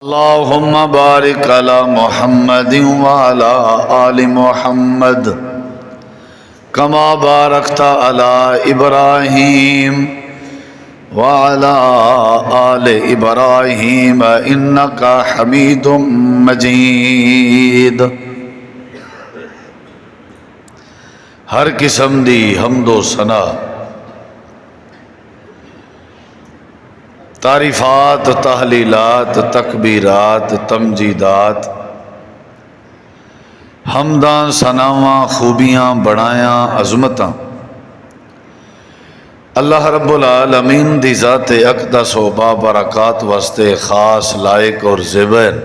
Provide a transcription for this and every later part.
اللهم بارك على محمد وعلى آل محمد كما باركت على إبراهيم وعلى آل إبراهيم إنك حميد مجيد۔ ہر قسم دی حمد و ثنا، تعریفات، تحلیلات، تکبیرات، تمجیدات، حمداں، ثناواں، خوبیاں، بڑایاں، عظمتاں اللہ رب العالمین دی ذات اقدس و بابرکات واسطے خاص لائق اور زیبر،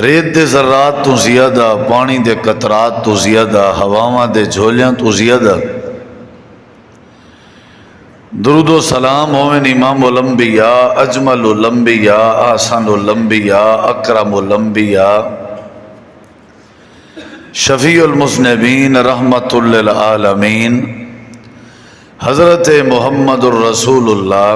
ریت دے ذرات تو زیادہ، پانی دے قطرات تو زیادہ، ہواواں دے جھولیاں تو زیادہ درود و سلام ہوئن امام الانبیاء، اجمل الانبیاء، احسن الانبیاء، اکرم الانبیاء، شفیع المذنبین، رحمت للعالمین، حضرت محمد الرسول اللہ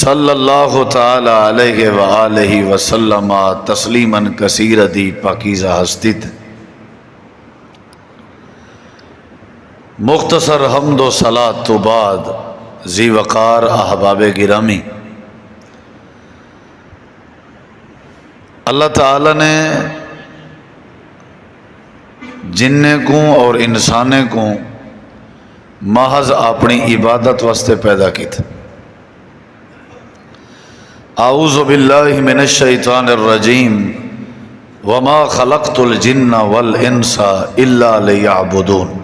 صلی اللہ تعالی علیہ وآلہ وسلم تسلیما کثیر دی پاکیزہ ہستی تھے۔ مختصر حمد و صلاۃ تو بعد ذی وقار احباب گرامی، اللہ تعالی نے جننے کو اور انسانے کو محض اپنی عبادت واسطے پیدا کی تھے۔ اعوذ باللہ من الشیطان الرجیم وما خلقت الجن والانس الا لیعبدون۔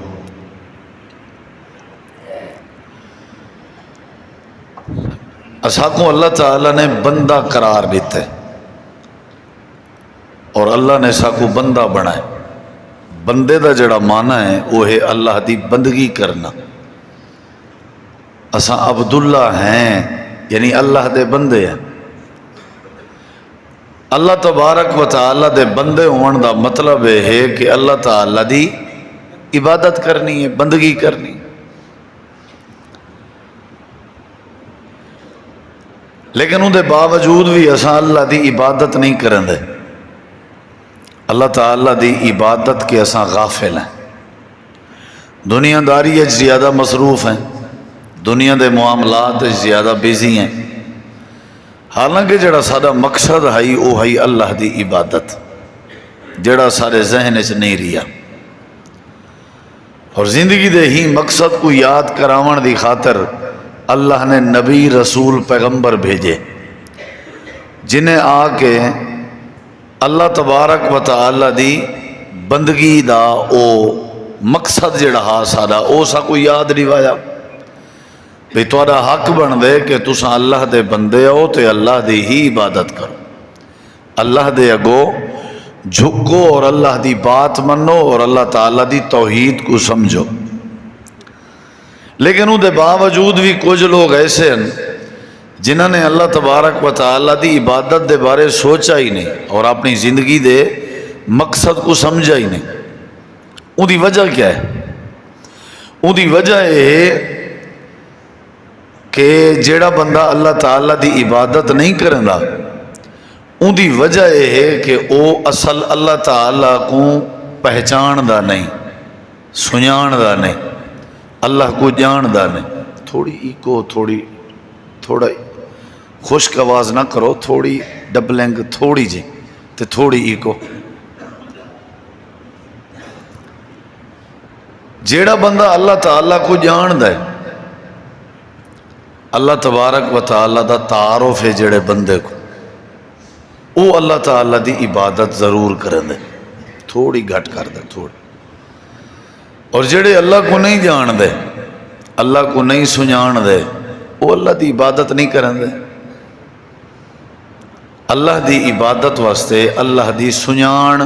اساکوں اللہ تعالیٰ نے بندہ قرار دیتے اور اللہ نے ساکوں بندہ بنائے۔ بندے دا جڑا معنی ہے وہ ہے اللہ دی بندگی کرنا۔ اساں عبداللہ ہیں یعنی اللہ دے بندے ہیں۔ اللہ تبارک و تعالیٰ دے بندے ہون دا مطلب ہے کہ اللہ تعالیٰ دی عبادت کرنی ہے، بندگی کرنی ہے۔ لیکن ان دے باوجود بھی اساں اللہ دی عبادت نہیں کرن دے۔ اللہ تعالیٰ دی عبادت کے اساں غافل ہیں، دنیا داری زیادہ مصروف ہیں، دنیا دے معاملات زیادہ بیزی ہیں، حالانکہ جڑا سارا مقصد ہے وہ ہے اللہ دی عبادت، جڑا سارے ذہن چ نہیں رہا۔ اور زندگی دے ہی مقصد کو یاد کراون دی خاطر اللہ نے نبی، رسول، پیغمبر بھیجے جنہیں آ کے اللہ تبارک و تعالی دی بندگی دا او مقصد جڑا ہا سارا او سا کو یاد روایا بھی تہاڈا حق بن دے کہ تساں اللہ دے بندے ہو تے اللہ دی ہی عبادت کرو، اللہ دے اگو جھکو اور اللہ دی بات منو اور اللہ تعالی دی توحید کو سمجھو۔ لیکن ان دے باوجود بھی کچھ لوگ ایسے ہیں جنہوں نے اللہ تبارک و تعالیٰ دی عبادت دے بارے سوچا ہی نہیں اور اپنی زندگی دے مقصد کو سمجھا ہی نہیں۔ ان دی وجہ کیا ہے؟ ان دی وجہ یہ ہے کہ جیڑا بندہ اللہ تعالیٰ دی عبادت نہیں کرندا، ان دی وجہ یہ ہے کہ او اصل اللہ تعالیٰ کو پہچان دا نہیں، سنیان دا نہیں، اللہ کو جان دا نہیں۔ تھوڑی ایکو، تھوڑا خشک آواز نہ کرو، تھوڑی ڈبلنگ، تھوڑی جی تے تھوڑی ایکو۔ جیڑا بندہ اللہ تعالیٰ کو جان دا ہے، اللہ تبارک و تعالیٰ دا تعارف ہے جڑے بندے کو، وہ اللہ تعالیٰ دی عبادت ضرور کرن دے، تھوڑی گھٹ کر دے تھوڑی۔ اور جڑے اللہ کو نہیں جان دے، اللہ کو نہیں سنجان دے، وہ اللہ دی عبادت نہیں کرن دے۔ اللہ دی عبادت واسطے اللہ دی سنجان،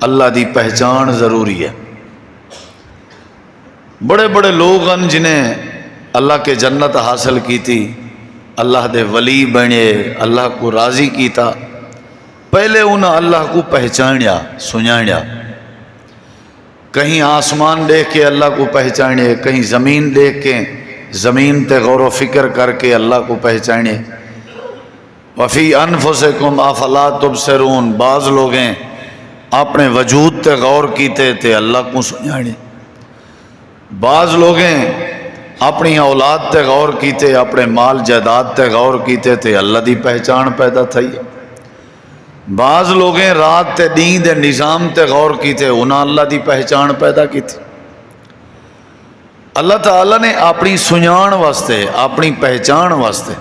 اللہ دی پہچان ضروری ہے۔ بڑے بڑے لوگ ہیں جنہیں اللہ کے جنت حاصل کی تھی، اللہ دے ولی بنے، اللہ کو راضی کیتا، پہلے انہاں اللہ کو پہچانیا، سنجانیا۔ کہیں آسمان دیکھ کے اللہ کو پہچانے، کہیں زمین دیکھ کے زمین تے غور و فکر کر کے اللہ کو پہچانے، وفی انفسکم افلا تبصرون، بعض لوگیں اپنے وجود تے غور کیتے تے اللہ کو سنجانے، بعض لوگیں اپنی اولاد تے غور کیتے، اپنے مال جائیداد تے غور کیتے تے اللہ دی پہچان پیدا تھی، بعض لوگیں رات تے دین دے نظام تے غور کیتے، انہاں اللہ دی پہچان پیدا کی تھی۔ اللہ تعالیٰ نے اپنی سنجان واسطے، اپنی پہچان واسطے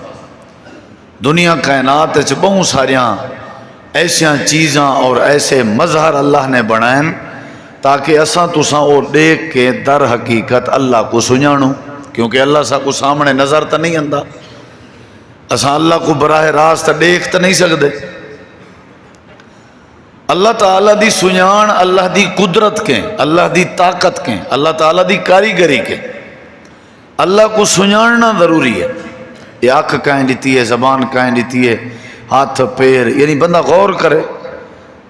دنیا کائنات وچ بہت ساریاں ایسیاں چیزاں اور ایسے مظہر اللہ نے بنائیں تاکہ اساں تساں وہ دیکھ کے در حقیقت اللہ کو سنجانو، کیونکہ اللہ سا کو سامنے نظر تو نہیں آندا، اساں اللہ کو براہ راست دیکھ تو نہیں سکتے۔ اللہ تعالیٰ دی سنجان اللہ دی قدرت کے، اللہ دی طاقت کے، اللہ تعالیٰ دی کاریگری کے، اللہ کو سنجاننا ضروری ہے۔ یہ آنکھ کہیں دیتی ہے، زبان کہیں دیتی ہے، ہاتھ پیر، یعنی بندہ غور کرے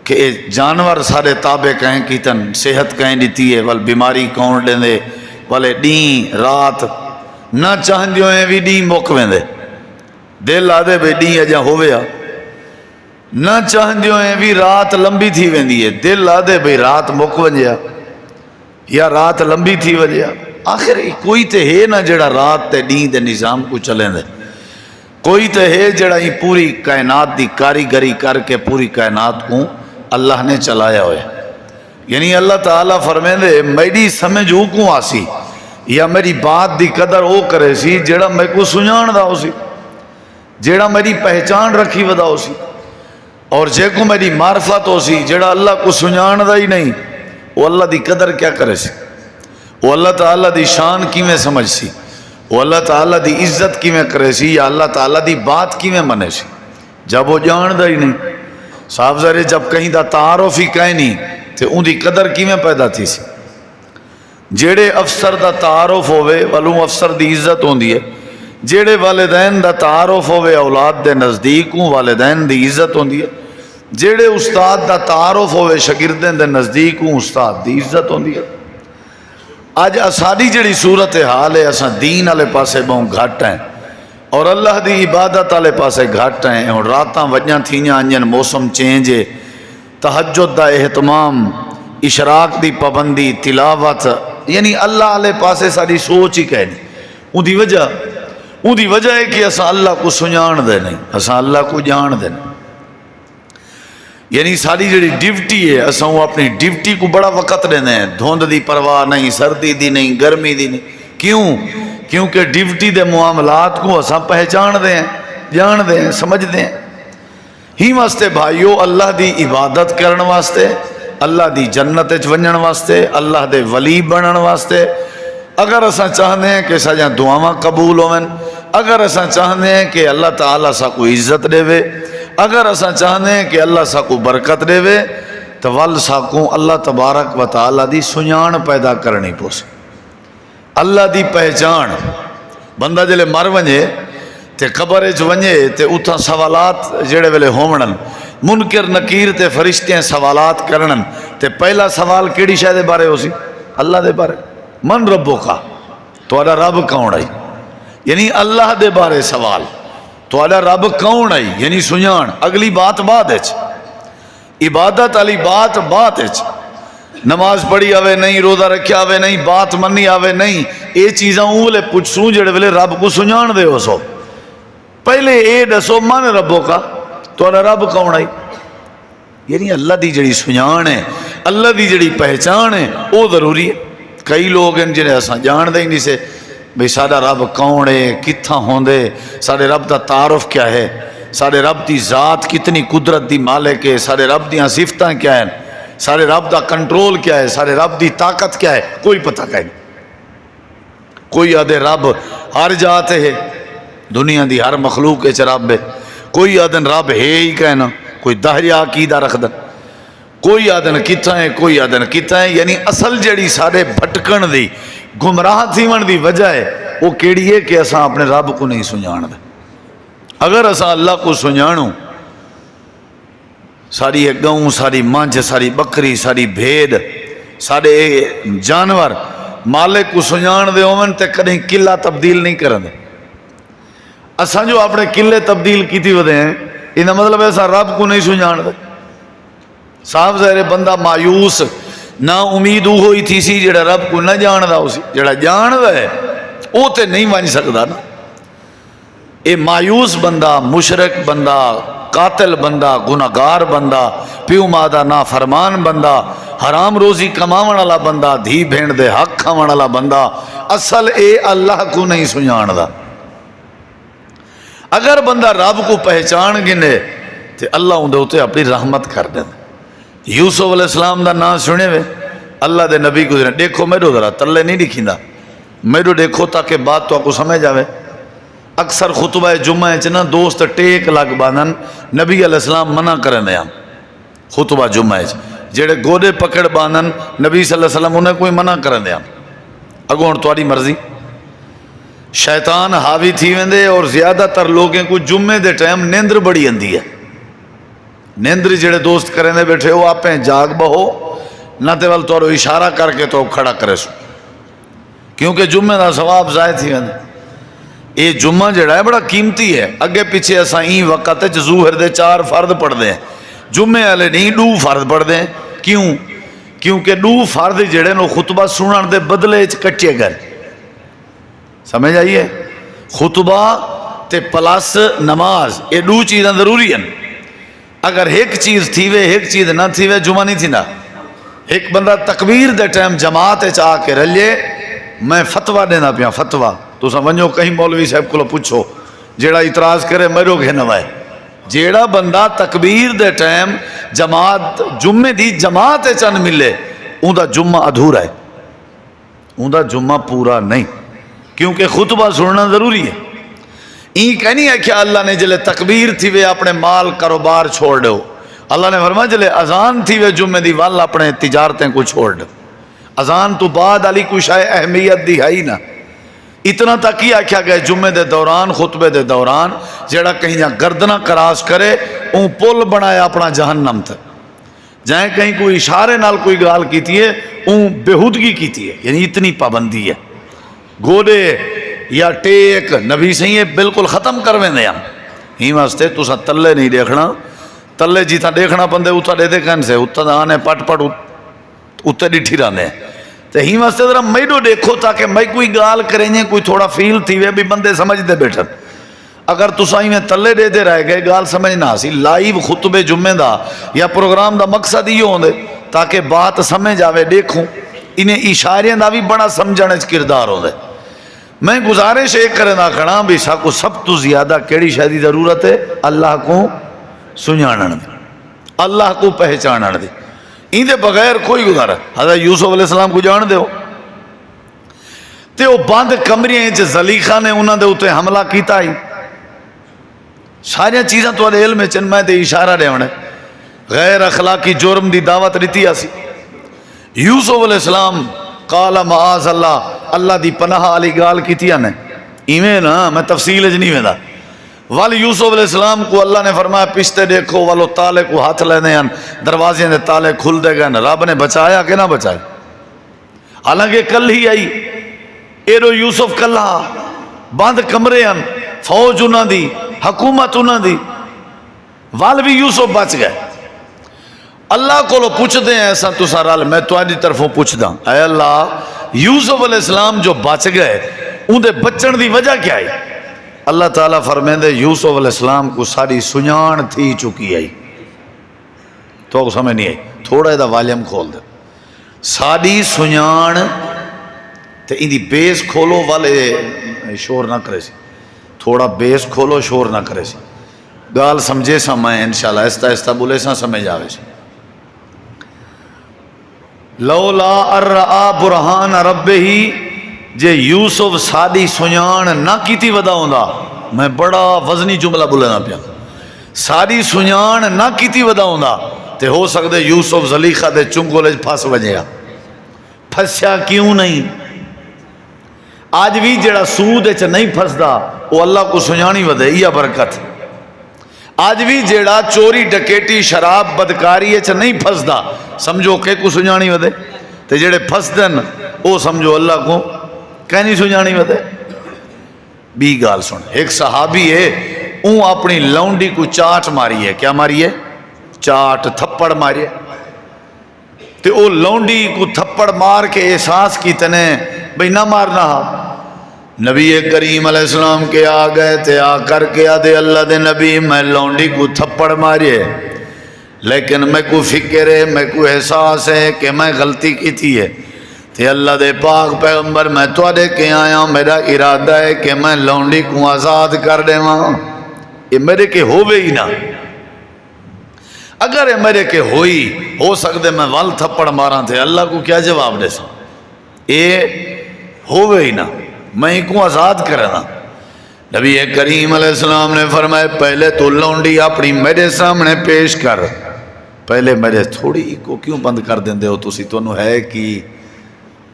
کہ جانور سارے تابع کہیں کیتن، صحت کہیں دیتی ہے، ول بیماری کون دیں دے، والے دین رات نہ چاہن دیو ہیں بھی دین موک ویندے، دل آدھے بے دین اجا ہویا، نہ چاہن دیو ہیں بھی رات لمبی تھی ویندی ہے، دل آدھے بھئی رات موک ونجیا یا رات لمبی تھی ونجیا، آخر کوئی تے ہے نہ جڑا رات تے دین دے نظام کو چلیں دے، کوئی تے ہے جڑا ہی پوری کائنات دی کاریگری کر کے پوری کائنات کو اللہ نے چلایا ہوئے۔ یعنی اللہ تعالیٰ فرمائیں دے میری سمجھ او کو آسی یا میری بات دی قدر او کرے سی جڑا میں کو سنجان دا ہو سی، جڑا میری پہچان رکھی ودا ہو سی، اور جے کو میری معرفت ہو سی جڑا اللہ کو سنجان دا ہی نہیں، وہ اللہ دی قدر کیا کرے سی، وہ اللہ تعالیٰ دی شان کی میں سمجھ سی، وہ اللہ تعالیٰ دی عزت کی میں کرے سی، یا اللہ تعالیٰ دی بات کی میں منے سی، جب وہ جان دا ہی نہیں۔ صاحب ذرے جب کہیں دا تعارف ہی کہیں نہیں تے ان دی قدر کی میں پیدا تھی سی۔ جیڑے افسر دا تعارف ہوئے والوں افسر دی عزت ہوندی ہے، جیڑے والدین دا تعارف ہوئے اولاد دے نزدیکوں والدین دی عزت ہوندی ہے، جیڑے استاد دا تعارف ہوئے شاگردین دے نزدیکوں استاد دی عزت ہوندی ہے۔ آج اساڑی جڑی صورت حال ہے، اساں دین والے پاسے بہوں گھٹ ہیں اور اللہ دی عبادت والے پاسے گھٹ ہیں، اور راتاں وجیاں تھیاں انجن، موسم چینج ہے، تہجد دا اہتمام، اشراق دی پابندی، تلاوت، یعنی اللہ والے پاسے ساری سوچ ہی کہنی۔ ان دی وجہ ہے کہ اساں اللہ کو سنجان دے نہیں، اساں اللہ کو جان دے نہیں۔ یعنی ساری جڑی ڈیوٹی ہے اساں وہ اپنی ڈیوٹی کو بڑا وقت لینے ہیں، دھوند دی پرواہ نہیں، سردی دی نہیں، گرمی دی نہیں، کیوں؟ کیونکہ ڈیوٹی دے معاملات کو اساں پہچان دیں، جان دیں، سمجھ دیں۔ ہی واسطے بھائیو اللہ دی عبادت کرن واسطے، اللہ دی جنت وچ ونجن واسطے، اللہ دے ولی بنن واسطے، اگر اساں چاہتے ہیں کہ سجاں دعاواں قبول ہوئن، اگر اساں چاہتے ہیں کہ اللہ تعالیٰ سا کو عزت دے وے، اگر اساں چاہتے ہیں کہ اللہ سا کو برکت دے وے، تو ول سا کو اللہ تبارک و تعالیٰ دی سنجان پیدا کرنی پوسے، اللہ دی پہچان۔ بندہ جلے مر ونجے تے قبر وچ ونجے تے اتھا سوالات جڑے ویلے ہومنن، منکر نکیر تے فرشتے سوالات کرنن، تے پہلا سوال کیڑی شے دے بارے ہو سی؟ اللہ دے بارے، من ربو کا، تہاڈا رب کون ہے؟ یعنی اللہ دے بارے سوال، تہاڈا رب کون ہے؟ یعنی سنجان۔ اگلی بات بعد وچ، عبادت والی بات بعد وچ، نماز پڑھی آوے نہیں، روزہ رکھیا آوے نہیں، بات منی آوے نہیں، یہ چیزاں اولے پوچھوں جڑے ویلے رب کو سنجان دے ہو سو، پہلے اے دسو من ربو کا، تہاڈا رب کون ہے؟ یعنی اللہ دی جڑی سنجان ہے، اللہ دی جڑی پہچان ہے وہ ضروری ہے۔ کئی لوگ ہیں جنہیں اساں جان دے ہی نہیں سے بھئی ساڈا رب کون ہے، کتھاں ہوندے، ساڈے رب دا تعارف کیا ہے، ساڈے رب دی ذات کتنی قدرت دی مالک ہے، ساڈے رب دیاں صفتاں کیا ہیں، ساڈے رب دا کنٹرول کیا ہے، ساڈے رب دی طاقت کیا ہے، کوئی پتہ نہیں۔ کوئی آدھے رب ہر جات ہے، دنیا دی ہر مخلوق اچ رب ہے، کوئی آدھن رب ہے ہی کہنا، کوئی دہریا عقیدہ رکھ دن، کوئی آدھن کتھاں ہے، کوئی آدھن کتھاں ہے۔ یعنی اصل جڑی سارے بھٹکن دی، گمراہ تھیون دی وجہ ہے وہ کیڑی ہے کہ اساں اپنے رب کو نہیں سنجان دے۔ اگر اساں اللہ کو سنجانوں، ساری گاؤں، ساری مانجھ، ساری بکری، ساری بھیڑ، سارے جانور مالک کو سنجان دے ہومن تے کدیں قلعہ تبدیل نہیں کرن دے۔ اساں جو اپنے قلعے تبدیل کیتی ودے ہیں یہ مطلب ایسا رب کو نہیں سنجان دے. صاف ظاہر بندہ مایوس نہ امید ہوئی تھی سی جڑا رب کو نہ جاندا ہو سی. جڑا جاندا ہے وہ تے نہیں ون سکتا نا. یہ مایوس بندہ، مشرک بندہ، قاتل بندہ، گناہگار بندہ، پیو ماں دا نافرمان بندہ، حرام روزی کماون والا بندہ، دھی بھین دے حق کھاون والا بندہ اصل اے اللہ کو نہیں سنجاندا. اگر بندہ رب کو پہچان گنے تو اللہ اندر ہوتے اپنی رحمت کر دیں. یوسف علیہ السلام دا نام سنے ہوئے اللہ دے نبی کو دیکھو میرے ذرا تلے نہیں لکھیندا، میرے دیکھو تاکہ بات تو آپ کو سمجھ آوے. اکثر خطبہ جمعہ چنا دوست ٹیک لگ باندھن نبی علیہ السلام منع کرنے ہیں. خطبہ جمعہ جڑے گودے پکڑ باندھن نبی صلی اللہ علیہ وسلم انہیں کوئی منع کرنے ہیں. اگوں ہن تہاڈی مرضی. شیطان حاوی تھی ویندے اور زیادہ تر لوگیں کو جمعے دے ٹائم نیندر بڑی اندی ہے. نیندر جڑے دوست کرنے بیٹھے ہو آپ جاگ بہو نہ تے ول تو اشارہ کر کے تو کھڑا کرے سو، کیونکہ جمعے دا ثواب ضائع تھی ویندے. یہ جمعہ جڑا ہے بڑا قیمتی ہے. اگے پیچھے اساں این وقت ظہر دے 4 فرض پڑھ دیں، جمعے والے نہیں 2 فرض پڑھ دیں. کیوں؟ کیونکہ 2 فرض جڑے نو خطبہ سنن دے بدلے کٹے گئے. سمجھ آئیے؟ خطبہ تے پلس نماز یہ 2 چیزاں ضروری ہیں. اگر ایک چیز تھی وے ایک چیز نہ تھی وے جمعہ نہیں تھی نا. ایک بندہ تکبیر دے ٹائم جماعت چاہ کے رلیے. میں فتویٰ دینا پیا فتویٰ تو سمجھو کہیں مولوی صاحب کو پوچھو جیڑا اعتراض کرے میرو گھنہ وائے. جیڑا بندہ تکبیر دے ٹائم جماعت جمعے دی جماعت چن ملے اون دا جمعہ ادھورا ہے، اون دا جمعہ پورا نہیں. کیونکہ خطبہ سننا ضروری ہے. این کہنی ہے کہ اللہ نے جلے تکبیر تھی وے اپنے مال کاروبار چھوڑ دو. اللہ نے فرمایا جلے اذان تھی وے جمعے دی وال اپنے تجارتیں کو چھوڑ دو. اذان تو بعد علی کو شاید اہمیت دی ہے ہی نہ. اتنا تک ہی آکھیا گئے جمعے دے دوران خطبے دے دوران جیڑا کہیں جہاں گردنا کراس کرے اون پل بنایا اپنا جہنم تھا. جہاں کہیں کوئی اشارے نال کوئی گال کیتی ہے اون بےہودگی کیتی ہے. یعنی اتنی پابندی ہے. گوڑے یا ٹیک نبی صحیح ہے بالکل ختم کرویں دے ہم ہی واسطے تو سا تلے نہیں دیکھنا. تلے جیتا دیکھنا پندے اتھا دے دے کہن سے اتھا آنے پٹ پٹ اتھے ڈٹھی رہنے تو ہی واسطے ذرا میڈو دیکھو تاکہ میں کوئی گال کریں کوئی تھوڑا فیل تھی وے بھی بندے سمجھ دے بیٹھن. اگر تو سائی میں تلے دے دے رہ گئے گال سمجھ نہ سی. لائیو خطبے جمعے دا یا پروگرام دا مقصد یہ ہوندے تاکہ بات سمجھ آوے. دیکھوں انہیں اشاریاں دا بھی بڑا سمجھنے کردار ہوندے. میں گزارش ایک کرنا کھڑا بھی ساکو سب تو زیادہ کیڑی شادی ضرورت ہے اللہ کو سنجانن دی، اللہ کو پہچانن دی. این دے بغیر کوئی گزارا. حضرت یوسف علیہ السلام کو جان دے ہو تے وہ بند کمریاں چ زلیخا نے انہاں دے اوتے حملہ کیتا ہی. ساری چیزاں تو علم میں چن میں تے اشارہ دے ہونے غیر اخلاقی جرم دی دعوت دیتی اسی. یوسف علیہ السلام قال معاذ اللہ اللہ دی پناہ علی گال کیتی نے ایویں نا میں تفصیل اج نہیں ویندا. وال یوسف علیہ السلام کو اللہ نے فرمایا پشتے دیکھو والو تالے کو ہاتھ لینے ہیں دروازے دے تالے کھل دے گئے. رب نے بچایا کہ نہ بچایا؟ حالانکہ کل ہی آئی ایرو یوسف کلہ بند کمرے ہیں فوج انہاں دی حکومت انہاں دی وال بھی یوسف بچ گئے. اللہ کو پوچھ دیں ایسا تو سارا میں تو آدھی طرفوں پوچھ دا اے اللہ یوسف علیہ السلام جو بچ گئے ان دے بچن دی وجہ کیا ہے؟ اللہ تعالیٰ فرمائیں دے یوسف علیہ السلام کو ساری سنجان تھی چکی آئی. تو سمجھ نہیں آئی. تھوڑا دا والیوم کھول دے. ساری سنجان تے ان دی بیس کھولو والے شور نہ کرے سی. تھوڑا بیس کھولو شور نہ کرے سی. گال سمجھے سا میں انشاءاللہ ایستا ایستا بولے سا سمجھ آوے سی. لولا ارآ برہان رب ہی جے یوسف ساری سنجان نہ کیتی ودا ہوندا. میں بڑا وزنی جملہ بولنا پیا. ساری سنجان نہ کیتی ودا ہوندا تے ہو سکتے یوسف زلیخہ دے چنگولے پھس وجیا. پھسیا کیوں نہیں؟ آج بھی جڑا سود چ نہیں پھسدا وہ اللہ کو سنجانی ودے یا برکت. آج بھی جیڑا چوری ڈکیٹی شراب بدکاری چ نہیں پھسدا سمجھو کہ کو سنجانی ودے. تے جڑے پھسدن وہ سمجھو اللہ کو کہیں نہیں سنجانی ودے. بی گال سن ایک صحابی ہے اون اپنی لونڈی کو چاٹ ماری ہے. کیا ماری ہے؟ چاٹ تھپڑ ماری ہے. تے او لونڈی کو تھپڑ مار کے احساس کی تنے بھئی نہ مارنا. نبی کریم علیہ السلام کے آ گئے تے آ کر کے آدھے اللہ دے نبی میں لونڈی کو تھپڑ مارے لیکن میں کو فکر ہے میں کو احساس ہے کہ میں غلطی کی تھی ہے. تے اللہ دے پاک پیغمبر میں تو دے کے آیا میرا ارادہ ہے کہ میں لونڈی کو آزاد کر دے وہاں. یہ میرے کے ہوئے ہی نہ. اگر یہ میرے کے ہوئی ہو سکتے میں وال تھپڑ مارا تھے اللہ کو کیا جواب دے سا. یہ ہوئے ہی نہ میں کو آزاد کرنا. نبی کریم علیہ السلام نے فرمایا پہلے تو لونڈی اپنی میرے سامنے پیش کر. پہلے میرے تھوڑی کو کیوں بند کر دیں دے ہو تسی تو ہے کہ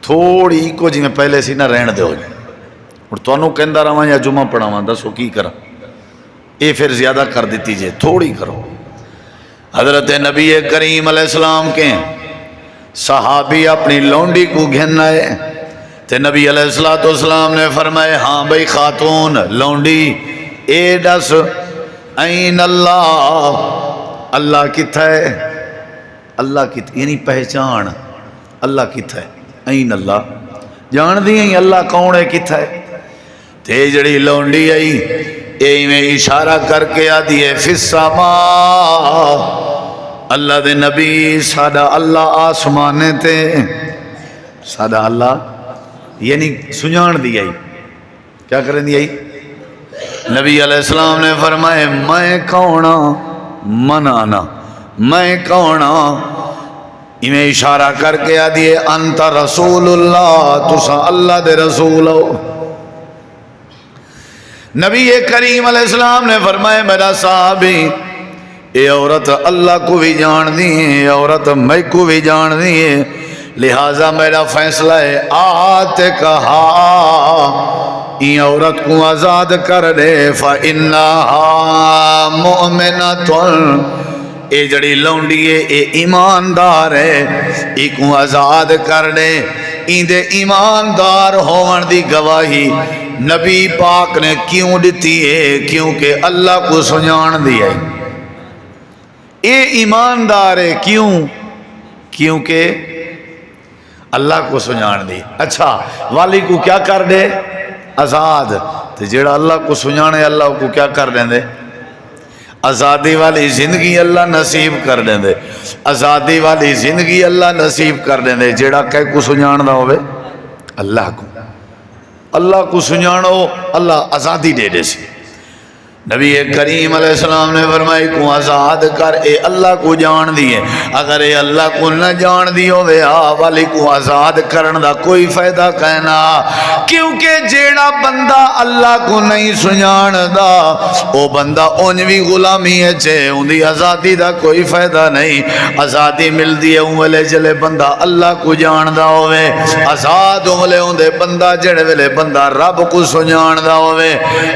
تھوڑی کو جی میں پہلے سی نہ رہن دے ہو اور تو کہندہ رہا یا جمعہ پڑھاواں دسو کی کرا. یہ پھر زیادہ کر دیتی جے تھوڑی کرو. حضرت نبی کریم علیہ السلام کے صحابی اپنی لونڈی کو گھن آئے تے نبی علیہ السلام نے فرمائے ہاں بھئی خاتون لونڈی اے دس این اللہ اللہ کتھا ہے. اللہ کتھا یعنی پہچان اللہ کتھا ہے. این اللہ جان دی ہیں اللہ کون ہے کتھا ہے. تے جڑی لونڈی آئی اے میں اشارہ کر کے آدھی ہے فی السماء. اللہ دے نبی سادہ اللہ آسمانے تے سادہ اللہ یعنی سنجان دی آئی. کیا کریں دی آئی؟ نبی علیہ السلام نے فرمائے میں کونا من آنا میں کونا. میں اشارہ کر کے آدھی ہے انت رسول اللہ تسا اللہ دے رسول ہو. نبی کریم علیہ السلام نے فرمایا میرا صحابی اے عورت اللہ کو بھی جان دی ہے عورت میں کو بھی جان دی ہے لہٰذا میرا فیصلہ ہے آتے کہا این عورت کو آزاد کر دے فَإِنَّهَا مُؤْمِنَةٌ. اے جڑی لونڈی ہے اے ایماندار ہے ای کو آزاد کر دے. این دے ایماندار ہون دی گواہی نبی پاک نے کیوں دیتی ہے کیونکہ اللہ کو سنجان دیا ہے. اے ایماندار ہے کیوں کیونکہ اللہ کو سنجان دی. اچھا والی کو کیا کر دے آزاد. تو جیڑا اللہ کو سنجانے اللہ کو کیا کر دیں دے آزادی والی زندگی اللہ نصیب کر دیں دے. آزادی والی زندگی اللہ نصیب کر دیں دے. جیڑا کہہ کو سنجان دا ہوئے اللہ کو سنجانو اللہ آزادی دے دے سی. نبی کریم علیہ السلام نے فرمائی کو آزاد کر اے اللہ کو جان دیئے. اگر اے اللہ کو نہ جان دیو وے والی کو آزاد کرن دا کوئی فائدہ کہنا کیونکہ جیڑا بندہ اللہ کو نہیں سنجان دا او بندہ انوی غلامی ہے چھے ان دی آزادی دا کوئی فائدہ نہیں. آزادی مل دیئے انوالے جلے بندہ اللہ کو جان دا ہوئے آزاد انوالے ان دے بندہ جڑے ویلے بندہ رب کو سنجان دا ہوئے.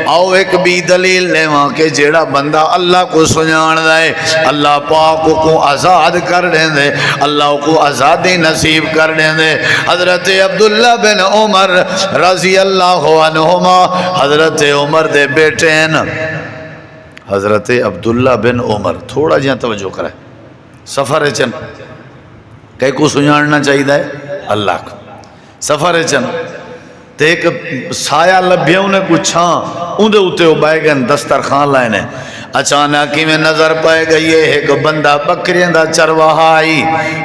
آؤ ایک بھی دلیل وہاں کہ جیڑا بندہ اللہ کو سنجان دے اللہ پاک کو آزاد کر دیں دے اللہ کو آزادی نصیب کر دیں دے. حضرت عبداللہ بن عمر رضی اللہ عنہما حضرت عمر دے بیٹے ہیں حضرت عبداللہ بن عمر تھوڑا جہاں توجہ کرے سفر چن کئی کو سنجاننا چاہیے دے اللہ کو سفر چن تے ایک سایہ لبھیا انہیں کچھ چھاں اندھے ہوتے ہو بائے گئے دسترخوان لائنے. اچانک میں نظر پائے گئی ہے ایک بندہ بکریاں دا چرواہا آئی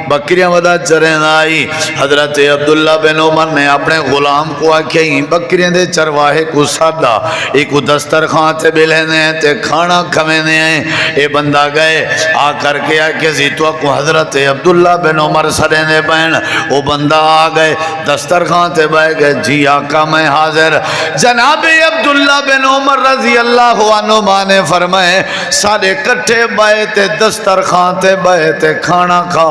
بکریاں ودا چرین آئی. حضرت عبداللہ بن عمر نے اپنے غلام کو آکھیں بکریاں دے چرواہے کو سادا ایک دسترخوان تے بلہنے ہیں تے کھانا کھمینے ہیں. اے بندہ گئے آ کر کے آکے زیتوا کو حضرت عبداللہ بن عمر سرینے بین وہ بندہ آ گئے دسترخوان تے بائے گئے جی آقا میں حاضر. جناب عبداللہ بن عمر رضی اللہ عنہ نے فرمائے سارے کٹھے بائے تے دسترخوان تے بائے تے کھانا کھا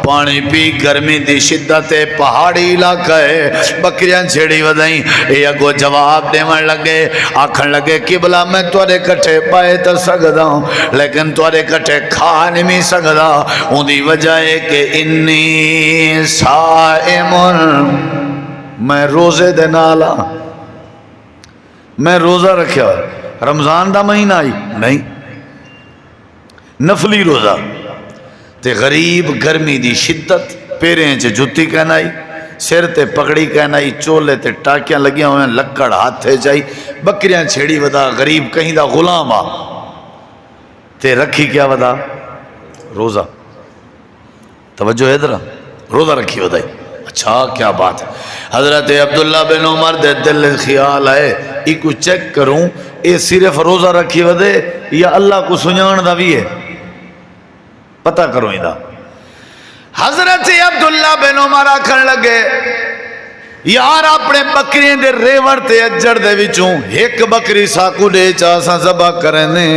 پانی پی گرمی دی شدت پہاڑی علاقہ ہے بکریاں چھڑی ودائیں. اے اگو جواب دیوان لگے آکھن لگے قبلہ میں توڑے کٹھے بائے تا سکدا ہوں لیکن توڑے کٹھے کھا نہیں سکدا. ان دی وجہ ہے کہ انی صائمن میں روزے دے نالا میں روزہ رکھیا رمضان دا مہینہ آئی نہیں، نفلی روزہ تے غریب گرمی دی شدت، پیریں چ جتی کہنائی، سر تے پگڑی کہنائی، چولے تے ٹاکیاں لگیاں ہوئے، لکڑ ہاتھ تھے چائی، بکریاں چھیڑی ودا، غریب کہیں دا غلام آ تے رکھی کیا ودا؟ روزہ. توجہ ہے ادھر، روزہ رکھی ودا. اچھا کیا بات ہے. حضرت عبداللہ بن عمر دے دل خیال آئے ای کو چیک کروں اے صرف روزہ رکھی ودے یا اللہ کو سنجان دا بھی ہے، پتہ کرو ہی دا. حضرت عبداللہ بن عمر آکھن لگے یار اپنے بکریاں دے ریوڑ تے اجڑ دے وچوں ایک بکری ساکو دے چاساں ذبح کرنے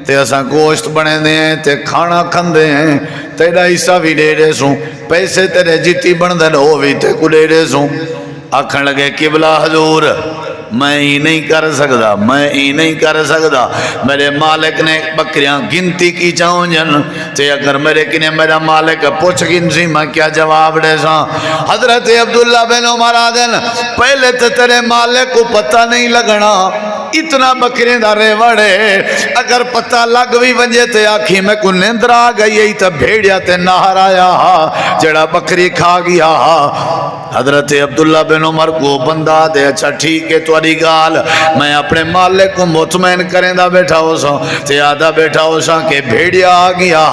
تے اساں گوشت بنے دے ہیں تے کھانا کھندے ہیں، تیرا حصہ بھی دے دے سوں، پیسے تیرے جتی بن دے ہو بھی تے کو دے دے سوں. آکھن لگے قبلہ حضور میں ہی نہیں کر سکتا، میں ہی نہیں کر سکتا، میرے مالک نے بکریاں گنتی کی چاہوں جن تے اگر میرے کنے میرا مالک پوچھ گنسی میں کیا جواب دے ساں. حضرت عبداللہ بن عمر آدن پہلے تے تیرے مالک کو پتہ نہیں لگنا، اتنا بکریں دا ریوڑے اگر پتہ لگ بھی ونجے تے آکھی میں کو نیندر آ گئی ہے تے بھیڑیا تے نہر آیا جڑا بکری کھا گیا. حضرت عبداللہ بن عمر کو بندہ دے اچھا ٹھیک ہے تواری گال، میں اپنے مالک کو مطمئن کریں دا بیٹھا ہو سا تے آدھا بیٹھا ہو سا کہ بھیڑیا آ گیا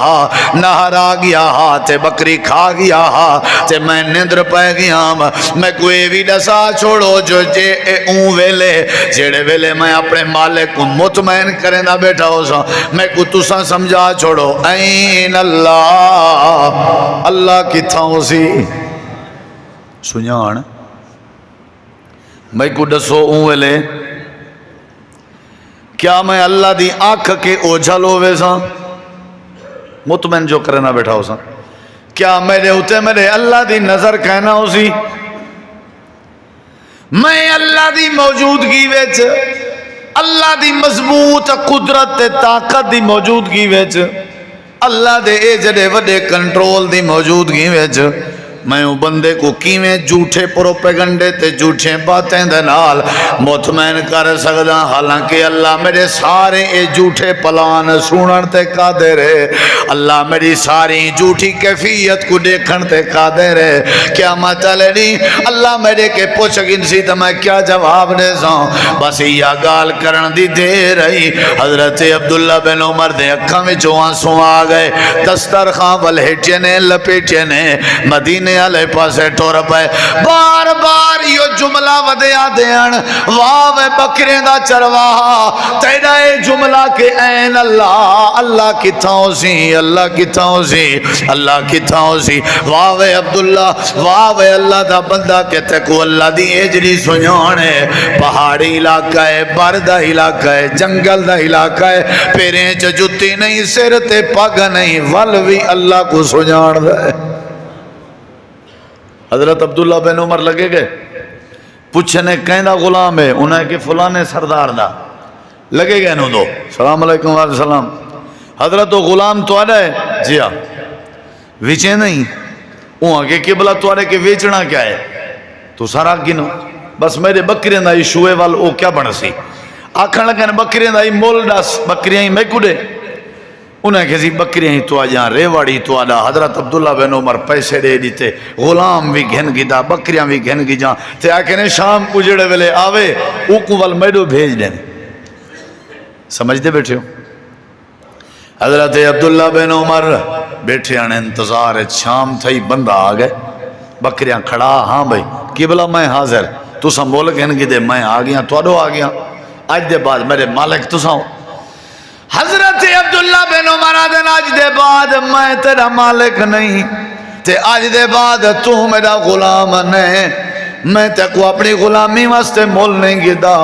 نہر آ گیا تے بکری کھا گیا تے میں نیندر پہ گیا. میں کوئی بھی دسا چھوڑو جو جے اون ویلے جیڑے ویلے میں اپنے مالک کو مطمئن کریں دا بیٹھا ہو سا میں کو تسا سمجھا چھوڑو این اللہ، اللہ کتھا ہو سی سنیان. میں کو دسو اون ویلے کیا میں اللہ دی آنکھ کے اوجھل ہوئے سا مطمئن جو کرنا بیٹھا ہو سا، کیا میرے ہوتے میرے اللہ دی نظر کہنا ہو سی؟ میں اللہ دی موجودگی ویچ، اللہ دی مضبوط قدرت تے طاقت دی موجودگی ویچ، اللہ دے اے جڑے وڈے کنٹرول دی موجودگی ویچ میں وہ بندے کو کیویں جھوٹے پروپیگنڈے تے جھوٹے باتیں دے نال مطمئن کر سکدا، حالانکہ اللہ میرے سارے اے جھوٹے پلان سنن تے قادر ہے، اللہ میری ساری جھوٹی کیفیت کو دیکھن تے قادر ہے. کیا مطلب اللہ میرے کے پوچھ گنسی تے میں کیا جواب دے ساں؟ بس یہ گال کرن دی دیر رہی. حضرت عبداللہ بن عمر دے اکھاں وچوں آنسو آ گئے، دسترخوان ولہٹے نے لپیٹے نے مدینے علیہ پاسے ٹور پائے. بار بار یہ جملہ ودیا دین واہ بکرے دا چرواہا تیرا اے جملہ کہ این اللہ، اللہ کتھاں سی، اللہ کتھاں سی، اللہ کتھاں سی. واہ عبداللہ، واہ اللہ دا بندہ کہتے کو اللہ دی اجری سنیانے. پہاڑی علاقہ ہے، بردہ علاقہ ہے، جنگل دا علاقہ ہے، پیریں چ جتی نہیں، سر تے پگ نہیں، ولوی اللہ کو سنیان دا ہے. حضرت عبداللہ بن عمر لگے گئے پوچھنے کہیں دا غلام ہے انہیں کہ فلانے سردار دا لگے گئے انہوں دو سلام علیکم وعلیکم السلام. حضرت وہ غلام تو آڑا ہے جی ہاں ویچے نہیں وہاں کے قبلہ تو آڑے کے ویچنا کیا ہے تو سارا گنو بس میرے بکریاں دا شوئے وال او کیا بڑھ سی آکھن لگے بکریاں دا مول ڈاس بکریاں ہی میں کڑے انہیں کہا بکریاں ہی تو آجاں ریواڑی تو آجا. حضرت عبداللہ بن عمر پیسے دے دیتے غلام بھی گھن گی دا بکریاں بھی گھن گی جاں تے آکھنے شام کو جڑے ویلے آوے اوکو وال میڈو بھیج دیں. سمجھ دے بیٹھے ہو؟ حضرت عبداللہ بن عمر بیٹھے آنے انتظار شام تھئی بندہ آگئے بکریاں کھڑا ہاں بھائی قبلہ میں حاضر تو سا مول گھن گی دے میں آگیاں تو آڈو آگیاں آج دے بعد میرے مالک تو سا ہوں. حضرت عبداللہ بن عمر آدن آج دے بعد میں تیرا مالک نہیں تے آج دے بعد تو میرا غلام نہیں، میں تے کو اپنی غلامی واسطے مول نہیں گدا.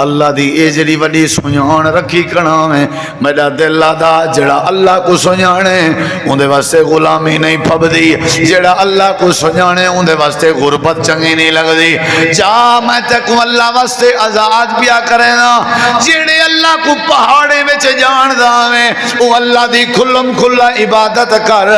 اللہ دی اے جڑی وڈی سنیان رکھی کنا میں میرا دل آدھا جڑا اللہ کو سنیانے اندے واسطے غلامی نہیں پھب دی، جڑا اللہ کو سنیانے اندے واسطے غربت چنگی نہیں لگ دی. جا میں تے کو اللہ واسطے آزاد بیا کرے نا جڑے اللہ کو پہاڑے میں جان داویں وہ اللہ دی کھلم کھلا عبادت کر.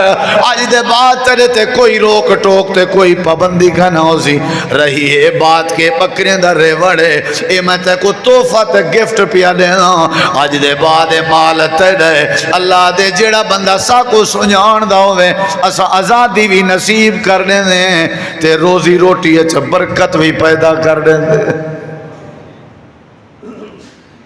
آج دے بات تیرے تے کوئی روک ٹوک تے کوئی پابندی کا نہ ہو سی رہی ہے بات کے بکریں در ریوڑے اے میں تے کو کو تحفہ تے گفٹ پیا دینا اج دے بعد مال تیرے اللہ دے جیڑا بندہ سا کو سنجان دا ہوئے اسا آزادی بھی نصیب کر دیں تے روزی روٹی اچھ برکت بھی پیدا کر دیں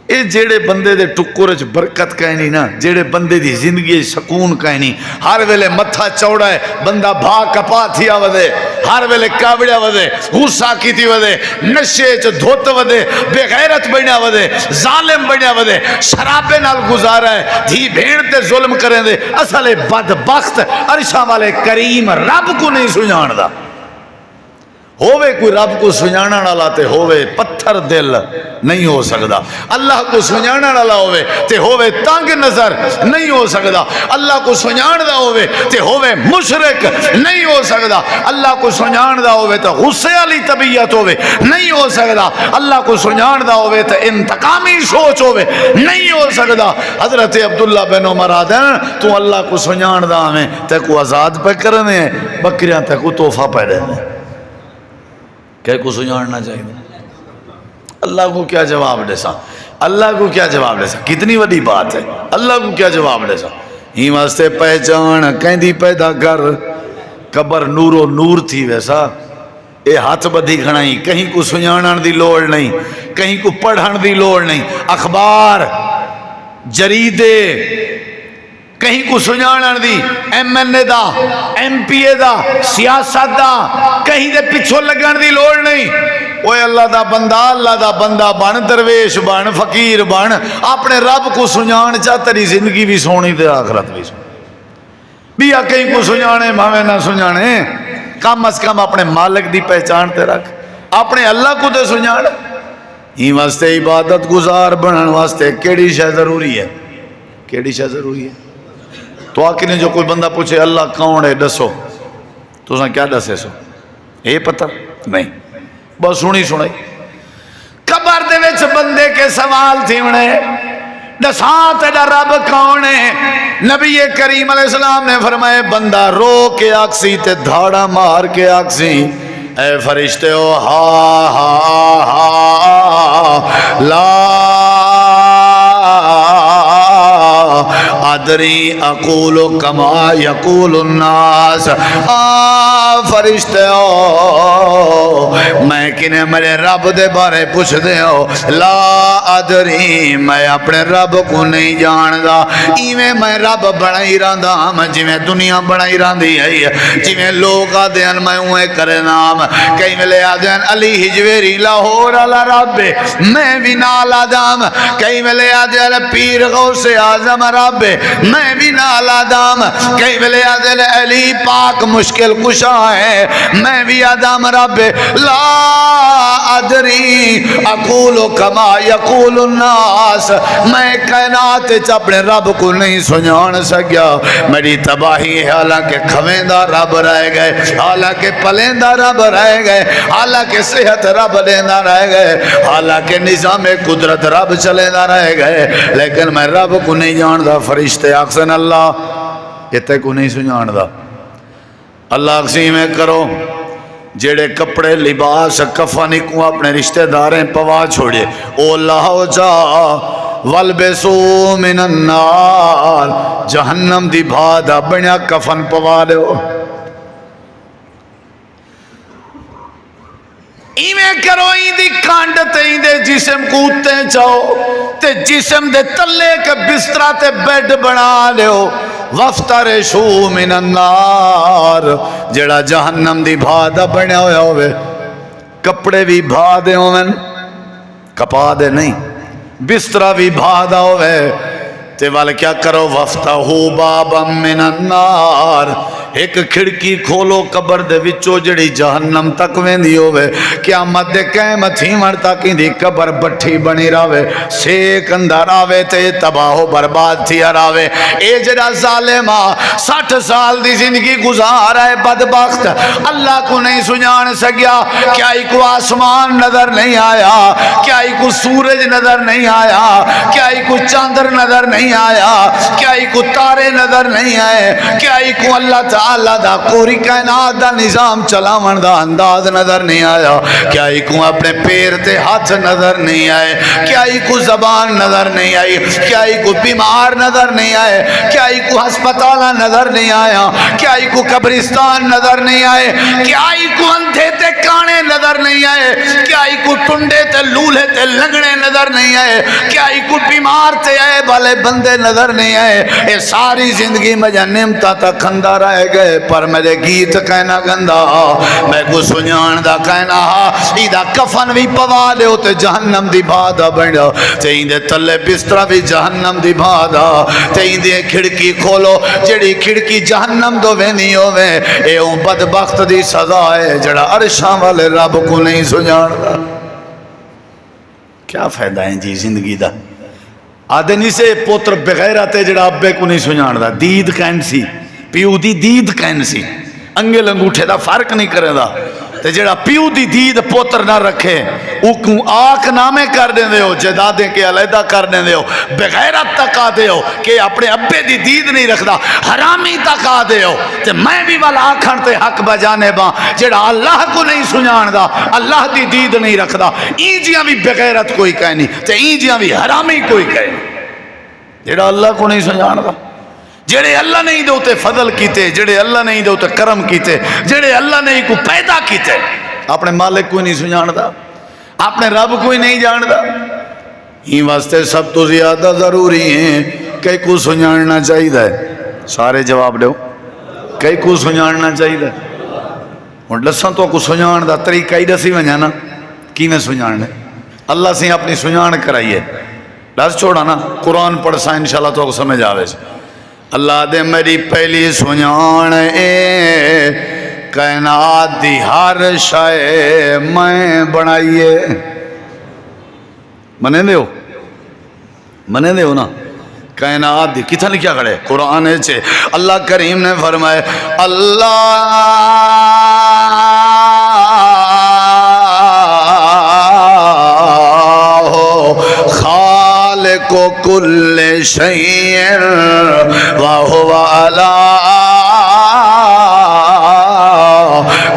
اے جیڑے بندے دے ٹکر چ برکت کہنی نا جیڑے بندے دی زندگی سکون کہنی ہر ویلے متھا چوڑا ہے بندہ بھا کپا تھیا ودے ہر ویلے کابڑیا ودے غصہ کیتی ودے نشے چ دھوت ودے بے غیرت بنیا ودے ظالم بنیا ودے شرابے نال گزارا ہے دھی بھیڑ تے ظلم کریں دے اصل بدبخت عرشاں والے کریم رب کو نہیں سنجان دا ہووے کوئی رب کو سنجانا والا تے ہووے پتھر دل نہیں ہو سکتا اللہ کو سنجانا والا ہووے تے ہووے تنگ نظر نہیں ہو سکتا اللہ کو سنجان دا ہووے تے ہووے مشرک نہیں ہو سکتا اللہ کو سنجان دا ہووے تے غصے والی طبیعت ہووے نہیں ہو سکتا اللہ کو سنجان دا ہووے تے انتقامی سوچ ہووے نہیں ہو سکتا حضرت عبداللہ بن عمر آدھن تو اللہ کو سنجان دا ہمیں تے کو آزاد پہ کرنے بکریاں تے کو تحفہ پہ دینے کہ کو سنجھاڑنا چاہیے اللہ کو کیا جواب دے سا اللہ کو کیا جواب دے سا کتنی بڑی بات ہے اللہ کو کیا جواب دے سا ہی واسطے پہچان کہندی پیدا کر قبر نور و نور تھی ویسا اے ہاتھ بدھی کھڑائی کہیں کو سنجھاڑن دی لوڑ نہیں کہیں کو پڑھن دی لوڑ نہیں اخبار جریدے کہیں کو سنجھاڑن دی ایم این اے دا ایم پی اے دا سیاست دا کہیں دے پچھو لگن دی لوڑ نہیں اوے اللہ دا بندہ بن درویش بن فقیر بن اپنے رب کو سنجھان چاہ تیری زندگی بھی سونی تے آخرت بھی سونی بیا کہیں کو سنجھانے ماوے نہ سنجھانے کم از کم اپنے مالک دی پہچان تے رکھ اپنے اللہ کو تے سنجھان ہی واسطے عبادت گزار بنن واسطے کیڑی شے ضروری ہے کیڑی شے ضروری ہے تو آکے نے جو کوئی بندہ پوچھے اللہ کون ہے دسو تو اساں کیا دسے سو اے پتہ نہیں بس سنی سنائی قبر دے وچ بندے کے سوال تھی انہیں دساں تیرا رب کون ہے نبی کریم علیہ السلام نے فرمائے بندہ رو کے آکسی تے دھاڑا مار کے آکسی اے فرشتے ہو ہا ہا ہا لا ادری اقول کما یقول الناس فرشتے ہو میں کنے میرے رب دے بارے پوچھ دے ہو لا ادری میں اپنے رب کو نہیں جاندا ایویں میں رب بنائی رہندا میں جویں دنیا بنائی رہندی ہے جویں لوگ آدھے میں اوے کرے نام کئی ویلے آدھے علی ہجویری لاہور والا رب میں بھی نال آدم کئی ویلے آدھے پیر غوث اعظم رب میں بھی نال آدم کئی ویلے آدھے علی پاک مشکل کشا ہے میں بھی آدم رب لا ادری اقول کما یقول الناس میں کائنات اپنے رب کو نہیں سنجھان سکیا میری تباہی ہے حالانکہ کھویندہ رب رہ گئے حالانکہ پلیندہ رب رہ گئے حالانکہ صحت رب دیندہ رہ گئے حالانکہ نظام قدرت رب چلیندہ رہ گئے لیکن میں رب کو نہیں جاندہ فرشتے اکسن اللہ یہ کو نہیں سنجھاندہ اللہ اکسی میں کرو جیڑے کپڑے لباس کفنی کو اپنے رشتہ داریں پوا چھوڑے او اللہ جا والبسو من النار جہنم دی بھادا بنیا کفن پوا دے ہو ایمیں کرو ایدی کانڈ تے ایدے جسم کوتے چاہو تے جسم دے تلے کے بسترہ تے بیڈ بنا لے ہو وفترشو من النار جڑا جہنم دی بھادا بنیا ہویا ہوئے کپڑے بھی بھادے ہوئے کپا دے نہیں بسترہ بھی بھادا ہوئے تے والے کیا کرو وفتہو بابا من النار ایک کھڑکی کھولو قبر دے وچو جڑی جہنم تک ویندی ہوئے قیامت دے قیمت ہی مرتا کی دی قبر بٹھی بنی راوے سیک اندر آوے تے تباہ و برباد تھی راوے اے جڑا ظالمہ 60 سال دی زندگی گزار ہے بدبخت اللہ کو نہیں سنجھان سکیا کیا ہی کو آسمان نظر نہیں آیا کیا ہی کو سورج نظر نہیں آیا کیا ہی کو چاندر نظر نہیں آیا کیا ایک تارے نظر نہیں آئے؟ کیا ایک اللہ تعالیٰ دا پوری کائنات دا نظام چلاون دا انداز نظر نہیں آیا؟ کیا ایک اپنے پیر تے ہاتھ نظر نہیں آئے؟ کیا ایک زبان نظر نہیں آئی؟ کیا ایک بیمار نظر نہیں آئے؟ کیا ایک ہسپتال نظر نہیں آیا؟ کیا ایک قبرستان نظر نہیں آئے؟ کیا ایک اندھے تے کانے نظر نہیں آئے؟ کیا ایک ٹنڈے تے لولے تے لنگڑے نظر نہیں آئے؟ کیا ایک بیمار تے آئے والے بندے نظر نہیں آئے؟ اے ساری زندگی میں نعمتاں تا کھندا رہ گئے، پر میرے گیت کہنا گندا، میں کو سنیان دا کہنا ایدہ کفن بھی پوا لیو تے جہنم دی بھادا بڑھا، تے ایندے تلے بسترہ بھی جہنم دی بھادا، تے ایندے کھڑکی کھولو جڑی کھڑکی جہنم دو وینی ہوئے، اے اون بدبخت دی سزا ہے جڑا عرشاں والے رب کو نہیں سنیان دا۔ کیا فائدہ ہے جی زندگی دا؟ آدھے نہیں سے پوتر بغیرت ہے جڑا ابے کو نہیں سنیان دا، دید کہن سی پیو دی دید کہن سی، انگل انگوٹھے دا فرق نہیں کرے دا، تے جڑا پیو دی دید پوتر نہ رکھے اوکوں آنکھ نامے کر دیں دے ہو، جدادیں کے علیحدہ کر دیں دے ہو، بغیرت تک آ دے ہو کہ اپنے ابے دی دید نہیں رکھدا، حرامی تک آ دے ہو، تے میں بھی والا آکھن تے حق بجانے باں جڑا اللہ کو نہیں سنیان دا، اللہ دی دید نہیں رکھدا، اینجیاں بھی بغیرت کوئی کہنی تے اینجیاں بھی حرامی کوئی کہنی، جڑا اللہ کو نہیں سنیان دا، جڑے اللہ نہیں دے ہوتے فضل کیتے، جڑے اللہ نہیں دے ہوتے کرم کیتے، جڑے اللہ نہیں کو پیدا کیتے، اپنے مالک کوئی نہیں سنجاندہ، اپنے رب کوئی نہیں جاندہ، ہی واسطے سب تو زیادہ ضروری ہیں کہ کو سنجاننا چاہیے ہے۔ سارے جواب دو، کہ کو سنجاننا چاہیے ہے؟ اور لساں تو کو سنجاندہ طریقہ ہی دسی ونجا نا، کی میں سنجاننے؟ اللہ سے اپنی سنجان کرائیے، لس چھوڑا نا، قرآن پڑھ سا انشاءاللہ تو کو سمجھ آوے سے۔ اللہ دے میری پہلی سنیان اے کائنات دی ہر شے میں بنائیے، منے دے ہو نا، کائنات دی کتھا لکھیا کھڑے قرآن چھے، اللہ کریم نے فرمائے اللہ خالق کل شیء وہو علی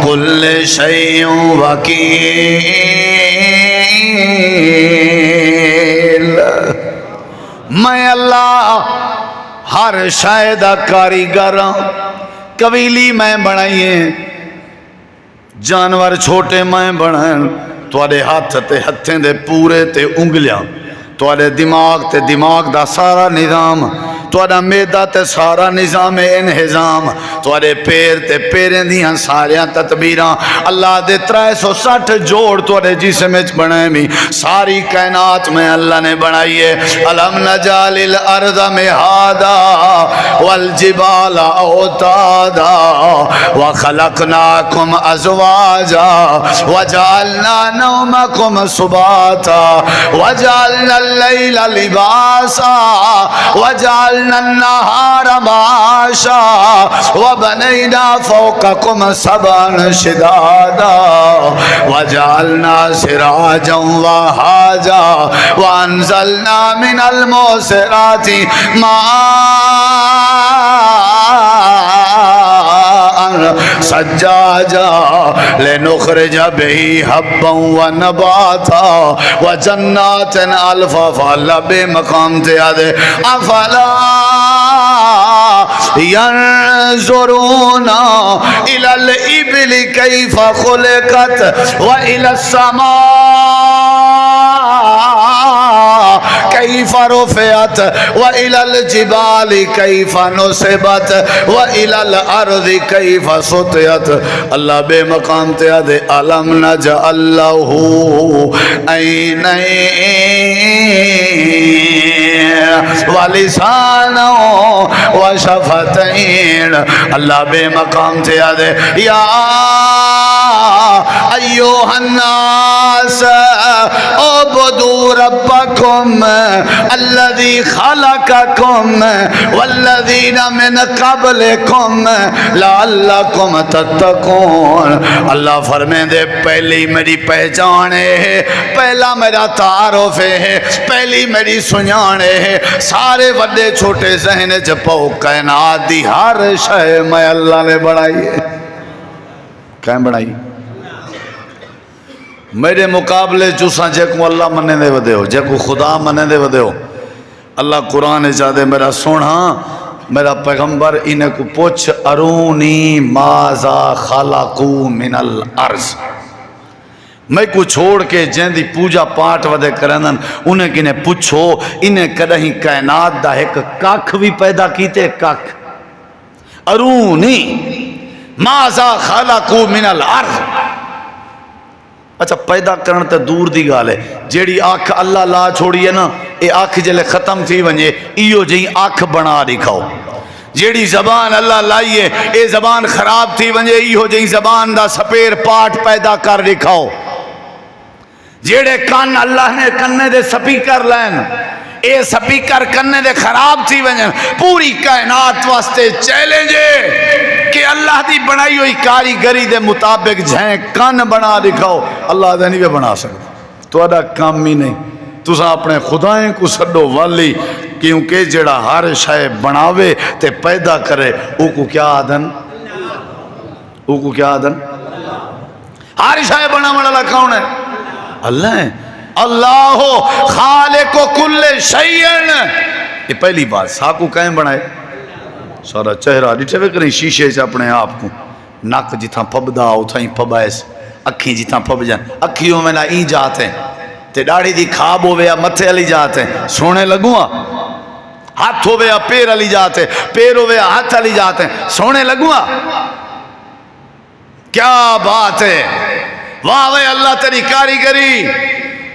کل شیء وکیل، میں اللہ ہر شے دا کاریگر ہوں، قبیلی میں بنائیے، جانور چھوٹے میں بنائیں، توڑے ہاتھ تے ہتھیں دے پورے تے انگلیاں، توڑے دماغ تے دماغ دا سارا نظام، توڑا میدہ تے سارا نظام انہضام، توڑے پیر تے پیریں دیاں ساریاں تدبیراں، اللہ دے 360 جوڑ توڑے جسم وچ بنائے میں، ساری کائنات میں اللہ نے بنائیے، الم نجعل الارض مہادا والجبال اوتادا وخلقناکم ازواجا وجعلنا نومکم سباتا وجعلنا اللیل لباسا وجعلنا النهار معاشا وبنينا فوقكم سبعا شدادا وجعلنا سراجا وهاجا وانزلنا من المعصرات ماء سجاجا لنخرج به حبا ونباتا وجنات الفافا، اللہ بے مقام تیادے افلا ينظرون إلى الإبل كيف خلقت وإلى السماء كيف رفعت وإلى الجبال كيف نصبت وإلى الأرض كيف سطحت، اللہ بے مقام تیادے ألم نجعل له عينين ولسانا وشفتين، اللہ بے مقام تیادے یا ایوہ الناس اعبدوا ربکم الذی خلقکم والذین من قبلکم لعلکم تتقون۔ اللہ فرمیندے پہلی میری پہچان ہے، پہلا میرا تعارف ہے، پہلی میری سنجان ہے، سارے وڈے چھوٹے ذہن جپو کائنات دی ہر شے میں اللہ نے بڑھائی ہے۔ کہیں بڑھائی؟ میرے مقابلے چوساں جے کو اللہ مننے دے ودے ہو، جے کو خدا مننے دے ودے ہو۔ اللہ قرآن چاہتے میرا سونا میرا پیغمبر انہیں کو پوچھ ارونی ماذا خلقو من الارض، میں کو چھوڑ کے جن دی پوجا پاٹ ودے کرنن انہیں کنہیں پوچھو انہیں کدہیں کائنات دا ایک کاکھ بھی پیدا کیتے؟ کاکھ ارونی ماذا خلقو من الارض۔ اچھا پیدا کرن تے دور دی گال ہے، جیڑی آنکھ اللہ لا چھوڑی ہے نا، اے آنکھ جلے ختم تھی ونجے ایو جی آنکھ بنا دکھاؤ۔ جیڑی زبان اللہ لائیے اے زبان خراب تھی ونجے ایو جی زبان دا سپیر پاٹ پیدا کر دکھاؤ۔ جیڑے کان اللہ نے کنے دے سپیکر لین اے سپیکر کنے دے خراب تھی ونجن، پوری کائنات واسطے چیلنجے کہ اللہ دی بنائی ہوئی کاریگری دے مطابق جھیں کان بنا دکھاؤ۔ اللہ دے نہیں بنا سکتا، تو ادا کام ہی نہیں۔ تساں اپنے خدائیں کو سڈو والی، کیونکہ جڑا ہر شے بناوے تے پیدا کرے او کو کیا آدن؟ او کو کیا آدن؟ ہر شے بناون والا کون ہے؟ اللہ ہے۔ اللہ خالق کل شیء۔ یہ پہلی بات ساکو کہیں بنائے؟ سارا چہرہ ڈٹھے وے کریں شیشے سے اپنے آپ کو، نک جتھاں پھبدا اتھاں ہی پھبائس، اکھی جتھاں پھب جان، اکھیوں میں نہ ای جاتے ہیں تے داڑھی دی خواب ہویا متھے علی جاتے ہیں سونے لگوا، ہاتھ ہویا پیر علی جاتے، پیر ہویا ہاتھ علی جاتے ہیں سونے لگوا۔ کیا بات ہے، واہ وے اللہ تیری کاریگری۔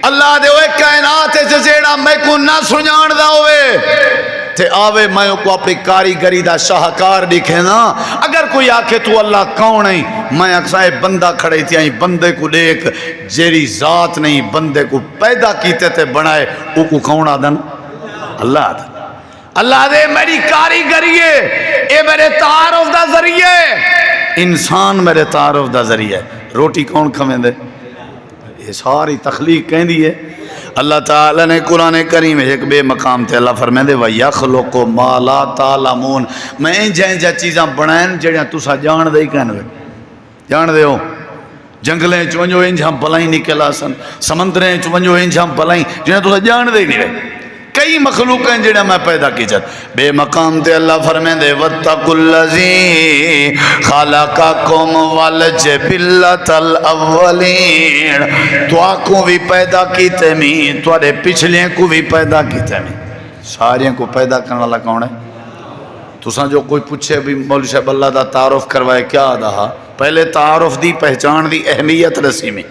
اللہ دے اوے کائنات ہے جیڑا میں کو نہ سنجان دا ہوئے تے آوے میں کو اپنی کاریگری دا شاہکار دکھے نا۔ اگر کوئی آکھے تو اللہ کون ہے، میں اکسائے بندہ کھڑے تھی آئی بندے کو دیکھ جیری ذات نہیں بندے کو پیدا کیتے تے بنائے، او کو کون آدن؟ اللہ آدن۔ اللہ دے میری کاریگری ہے، اے میرے تعارف دا ذریعے، انسان میرے تعارف دا ذریعے۔ روٹی کون کھویں دے؟ یہ ساری تخلیق کہیں دی ہے۔ اللہ تعالیٰ نے قرآن کریم ایک بے مقام تے اللہ فرمائے دے وَيَخْلُقُ مَا لَا تَعْلَمُونَ، میں جائیں جا چیزاں بنائیں جڑیاں تُسا جان دے ہی کہنے وے، جان دے ہو۔ جنگلیں چونجو انجھاں بلائیں نکلا سن، سمندریں چونجو انجھاں بلائیں جنہیں تُسا جان دے ہی نہیں وے۔ کئی مخلوق ہیں جنہیں میں پیدا کی جات بے مقام تے اللہ فرمائے دے وَاتَّقُوا الَّذِي خَلَقَكُمْ وَالْجِبِلَّةَ الْأَوَّلِينَ، تو آنکھوں بھی پیدا کیتے میں توڑے پچھلیں کو بھی پیدا کیتے میں، سارے کو پیدا کرنے والا کون ہے؟ تو ساں جو کوئی پوچھے بھی مولوی صاحب اللہ دا تعارف کروائے کیا آدھا؟ پہلے تعارف دی پہچان دی اہمیت رسی میں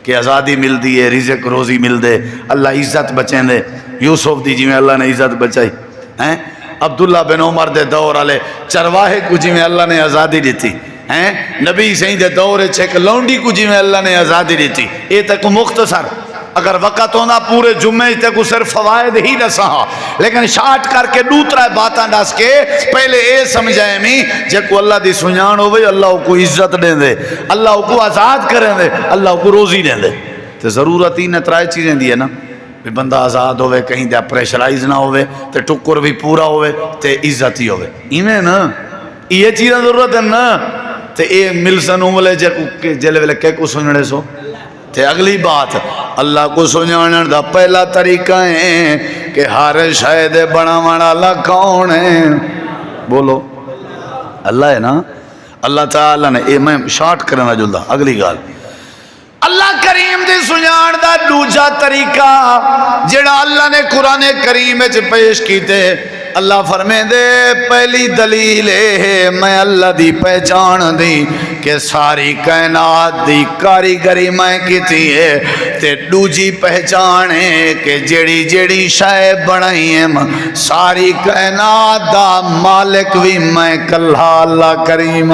کہ آزادی مل دی ہے، رزق روزی مل دے، اللہ عزت بچیں دے۔ یوسف دی جی میں اللہ نے عزت بچائی، عبداللہ بن عمر دے دور آلے چرواہے کو جی میں اللہ نے آزادی دیتی، نبی سہیں دے دور چھے کہ لونڈی کو جی میں اللہ نے آزادی دیتی۔ یہ تک مختصر اگر وقت ہونا پورے جمعے تک صرف فوائد ہی نہ ہا، لیکن شارٹ کر کے دوترا باتاں ڈس کے پہلے اے سمجھائے میں جے کو اللہ دی سنجان ہوئے اللہ کو عزت دیں دے، اللہ کو آزاد کریں دے، اللہ کو روزی دیں دے۔ تو ضرورت ہی نے ترائے چیزیں دی ہے نا، بندہ آزاد ہوئے، کہیں دیا پریشرائز نہ ہوئے، تے ٹکر بھی پورا ہوئے، تے عزت ہی ہوئے، ایمیں نا یہ چیزیں ضرورت ہے نا۔ تے اے ملسن اوملے جلے ویلے کہ کو سنجھنے سو تے اگلی بات اللہ کو سنجھانے دا پہلا طریقہ ہے کہ ہر شاید بڑا مانا اللہ کون ہے؟ بولو اللہ ہے نا۔ اللہ تعالیٰ نے اے میں شارٹ کرنا جلدہ اگلی گال اللہ کریم دے سنجھان دا دوجا طریقہ جڑا اللہ نے قرآن کریم وچ پیش کیتے، اللہ فرمے دے پہلی دلیل ہے میں اللہ دی پہچان دی کہ ساری کائنات دی کاریگری میں کیتی ہے، تے دوجی پہچان ہے کہ جڑی جڑی شے بنائی ہے ساری کائنات دا مالک بھی میں کلھا اللہ کریم۔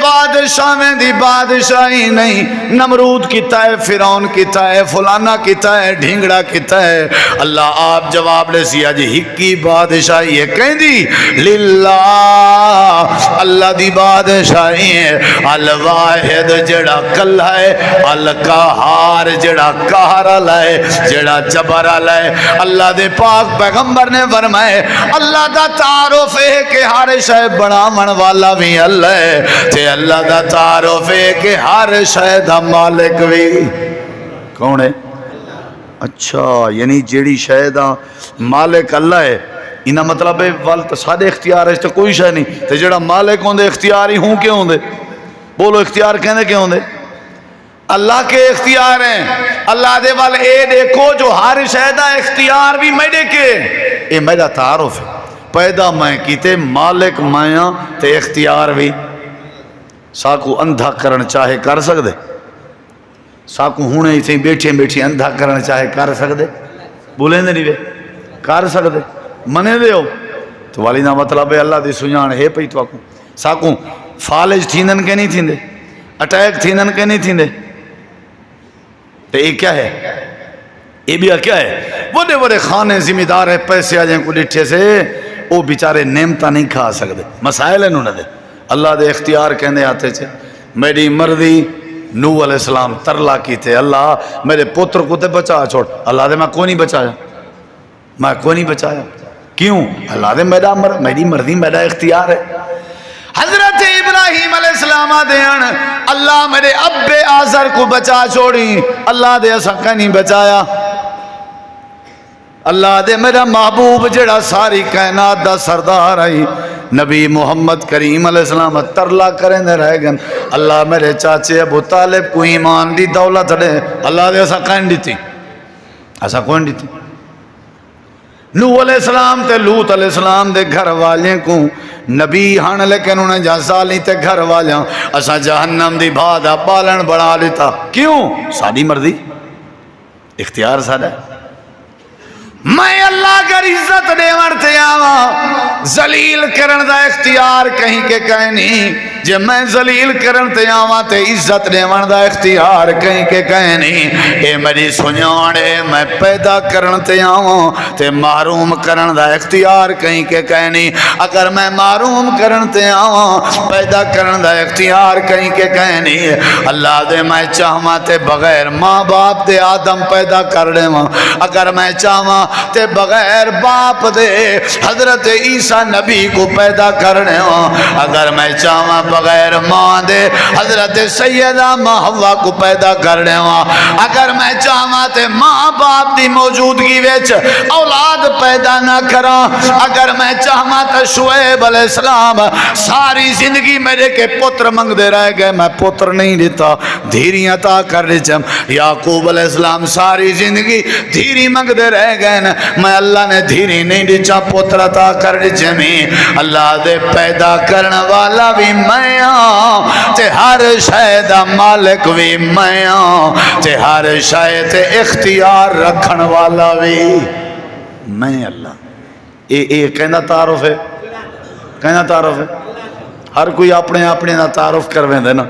بادشاہیں دی بادشاہی نہیں، نمرود کیتا ہے، فرعون کیتا ہے، فلانا کیتا ہے، ڈھینگڑا کیتا ہے، اللہ آپ جواب لے سی اج ہکی بادشاہی ہے کہندی للہ، اللہ دی بادشاہی ہے، الواحد جڑا کلا ہے، القہار جڑا قہر والا ہے، جڑا جبر والا ہے۔ اللہ دے پاک پیغمبر نے فرمائے اللہ دا تعارف ہے کہ ہر شے بناون والا بھی اللہ ہے، تے اللہ دا تعارف ہے کہ ہر شے دا مالک بھی کون ہے؟ اچھا، یعنی جیڑی شے دا مالک اللہ ہے، انہا مطلب ہے والت سادے اختیار ہے تو کوئی شے نہیں، تے جڑا مالک ہوندے اختیار ہی ہوں کیوں ہوندے؟ بولو اختیار کہندے کیوں ہوندے؟ اللہ کے اختیار ہیں، اللہ دے وال اے دیکھو جو ہر شے دا اختیار بھی میرے کے، اے میرا تعارف ہے، پیدا میں کیتے مالک مائیاں تے اختیار بھی، ساکو اندھا کرن چاہے کر سکدے، ساکو ہونے ہی تھی بیٹھے بیٹھے اندھا کرن چاہے کر سکدے، بولیں دے نہیں وے کر سکدے، منے دے ہو تو والی نا مطلب ہے اللہ دی سنجان ہے پئی تو آکو، ساکو فالج تھیندن کے نہیں تھیندے، اٹیک تھیندن کے نہیں تھیندے، تو یہ کیا ہے؟ یہ بھی کیا ہے؟ بڑے بڑے خانے ذمہ دار ہے، پیسے آجائیں کو لٹھے سے وہ بیچارے نعمتہ نہیں کھا سکتے، مسائل انہوں نے دے اللہ دے اختیار کہنے آتے چھے، میری مرضی نوح علیہ السلام ترلا کی تھے، اللہ میرے پتر کو تے بچا چھوڑ، اللہ دے میں کوئی نہیں بچایا، میں کوئی نہیں بچایا، کیوں؟ اللہ دے میری مرضی میرا اختیار ہے۔ حضرت ابراہیم علیہ السلام دیان اللہ میرے اب آزر کو بچا چھوڑی، اللہ دے ایسا کہ نہیں بچایا، اللہ دے میرا محبوب جڑا ساری کائنات دا سردار آئی نبی محمد کریم علیہ السلام ترلا کریں دے رہ گن، اللہ میرے چاچے ابو طالب کو ایمان دی دولت دے، اللہ دے ایسا کہیں دی تھی، ایسا کون دی تھی؟ نوح علیہ السلام تے لوط علیہ السلام دے گھر والیں کو نبی ہاں لیکن انہیں جہاں تے گھر والیاں اسا جہنم دی بھادا بالن بڑھا لیتا، کیوں؟ ساری مرضی اختیار سادہ ہے، میں اللہ کر عزت دے ورتے آواں ذلیل کرن دا اختیار کہیں کے کہیں نہیں، جے میں ذلیل کرن تے آواں تے عزت دے ورن دا اختیار کہیں کے کہیں نہیں، اے میری سنیانے میں پیدا کرن تے آواں تے محروم کرن دا اختیار کہیں کے کہیں نہیں، اگر میں محروم کرن تے آواں پیدا کرن دا اختیار کہیں کے کہیں نہیں، اللہ دے میں چاہواں تے بغیر ماں باپ دے آدم پیدا کر دے ماں، اگر میں چاہواں تے بغیر باپ دے حضرت عیسیٰ نبی کو پیدا کرنے ہوں، اگر میں چاہواں بغیر ماں دے حضرت سیدہ ماں حوا کو پیدا کرنے ہوں، اگر میں چاہواں تے ماں باپ دی موجودگی ویچ اولاد پیدا نہ کراں، اگر میں چاہواں تے شعیب علیہ السلام ساری زندگی میرے کے پتر منگ دے رہ گئے، میں پتر نہیں دیتا، دھیری عطا کر دیچم، یعقوب علیہ السلام ساری زندگی دھیری منگ دے رہ گئے، میں اللہ نے دھیری نہیں دیچا پتر عطا کر جمی، اللہ دے پیدا کرنے والا بھی میں ہاں تے ہر شے دا مالک بھی میں ہاں تے ہر شے تے اختیار رکھن والا بھی میں اللہ، اے کہنا تعارف ہے، کہنا تعارف ہے، ہر کوئی اپنے اپنے نا تعارف کرویں دے نا،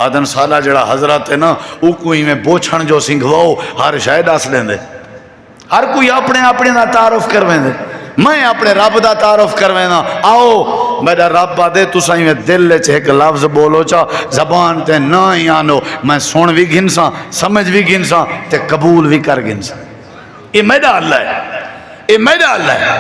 آدن سالہ جڑا حضرت ہے نا او کوئی میں بوچھن جو سنگھواؤ ہر شے دس دیں دے، ہر کوئی اپنے اپنے دا تعارف کرویں دے، میں اپنے رب دا تعارف کرویں نا، آؤ میرا رب با دے تو سائیں میں دل لے چھے ایک لفظ بولو چا زبان تے نہ ہی آنو، میں سن بھی گنساں سمجھ بھی گنساں تے قبول بھی کر گنساں، یہ میرا اللہ ہے، یہ میرا اللہ ہے۔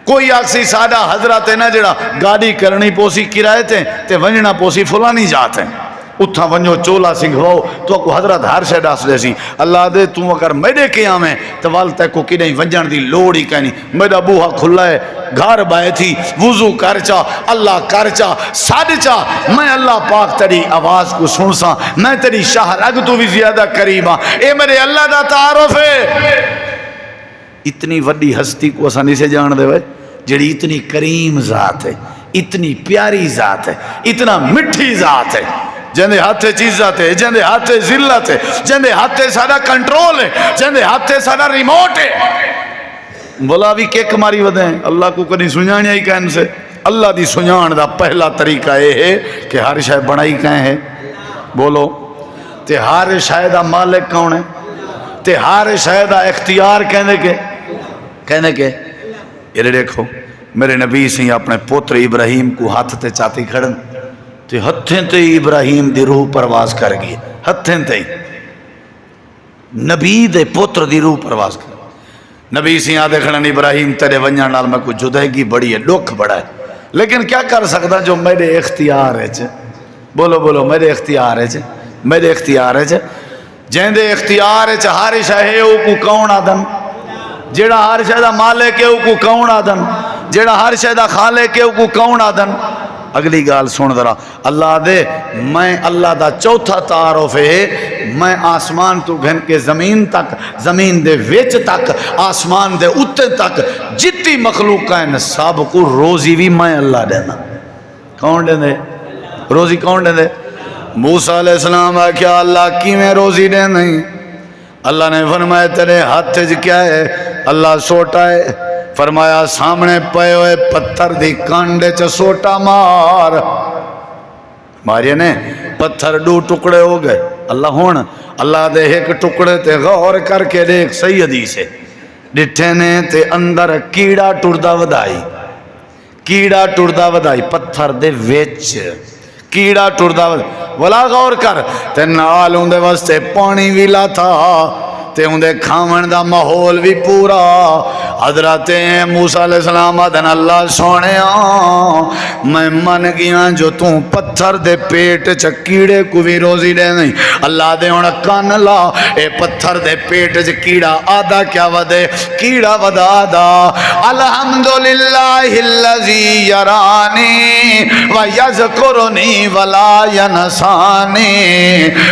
کوئی آکسی سادہ حضرت ہے نا جڑا گاڑی کرنی پوسی کرائے تے ونجنا پوسی فلانی جاتے ہیں، اتھا ونجو چولا سنگھواؤ تو کو حضرت ہر شے ڈاس دے سی، اللہ دے تو اگر میرے قیام ہے تو والتے کو کدیں ونجن دی لوڑ ہی کہنی، میرا بوہا کھلا ہے گھر بائے تھی وضو کرچا اللہ کرچا سادچا، میں اللہ پاک تیری آواز کو سن سا، میں تیری شاہ رگ تو بھی زیادہ قریب ہاں، اے میرے اللہ دا تعارف ہے۔ اتنی وڈی ہستی کو آسانی سے جان دے بھائی جڑی اتنی کریم ذات ہے، اتنی پیاری ذات ہے، اتنا مٹھی ذات ہے، جندے ہاتھے چیزات ہے، جندے ہاتھے ذلت ہے، جندے ہاتھے سارا کنٹرول ہے، جندے ہاتھے سارا ریموٹ ہے، بولا بھی کیک ماری ودیں اللہ کو کدی سنجانی آئی کہن سے، اللہ دی سنجان دا پہلا طریقہ یہ ہے کہ ہر شے بنائی کہیں ہے، بولو، تے ہر شے دا مالک کون ہے، تے ہر شے دا اختیار کہنے کے یہ دیکھو میرے نبی سے اپنے پوتر ابراہیم کو ہاتھ تے چاتی کھڑن تے ہتھیں تے ابراہیم دی روح پرواز کر گئی، ہتھیں تے نبی دے پوتر دی روح پرواز کر نبی سے آدھے کھڑن ابراہیم تیرے ونجان نال میں کوئی جدائیگی بڑی ہے، دکھ بڑا ہے، لیکن کیا کر سکتا جو میرے اختیار ہے، بولو بولو، میرے اختیار ہے جہاں دے اختیار ہے ہر شے ہے او کو کون آدن، جیڑا ہر شے دا مالک ہے او کو کون آدن، جیڑا ہر شے دا خالق ہے او کو کون آدن۔ اگلی گال سن ذرا، اللہ دے میں اللہ دا چوتھا تعارف ہے، میں آسمان تو گھن کے زمین تک، زمین دے وچ تک، آسمان دے اتے تک جتنی مخلوق ہیں سب کو روزی بھی میں اللہ دینا۔ کون دے روزی؟ کون دے؟ موسیٰ علیہ السلام کیا اللہ کی میں روزی دے نہیں؟ اللہ نے فرمایا تیرے ہاتھ کیا ہے؟ اللہ سوٹا ہے، فرمایا سامنے پے ہوئے پتھر دی کانڈے چ سوٹا مار، ماریا نے پتھر دو ٹکڑے ہو گئے۔ اللہ ہون اللہ دے ایک ٹکڑے تے غور کر کے دیکھ، صحیح حدیث ہے، ڈٹھے نے تے اندر کیڑا ٹردا ودائی، کیڑا ٹردا ودائی پتھر دے ویچ، کیڑا ٹردا ودائی، ولا غور کر تے نال اندے واسطے پانی بھی لا تھا تے اندے کھاون دا ماحول بھی پورا۔ حضرت موسیٰ علیہ السلام آدھن اللہ سونے میں من گیا جو تو پتھر دے پیٹ چ کیڑے کو بھی روزی دے نہیں۔ اللہ دے ہونا کان لا، اے پتھر دے پیٹ چ کیڑا آدھا کیا ودے؟ کیڑا ودا آدھا الحمدللہ اللذی یرانی ویذکرنی ولا ینسانی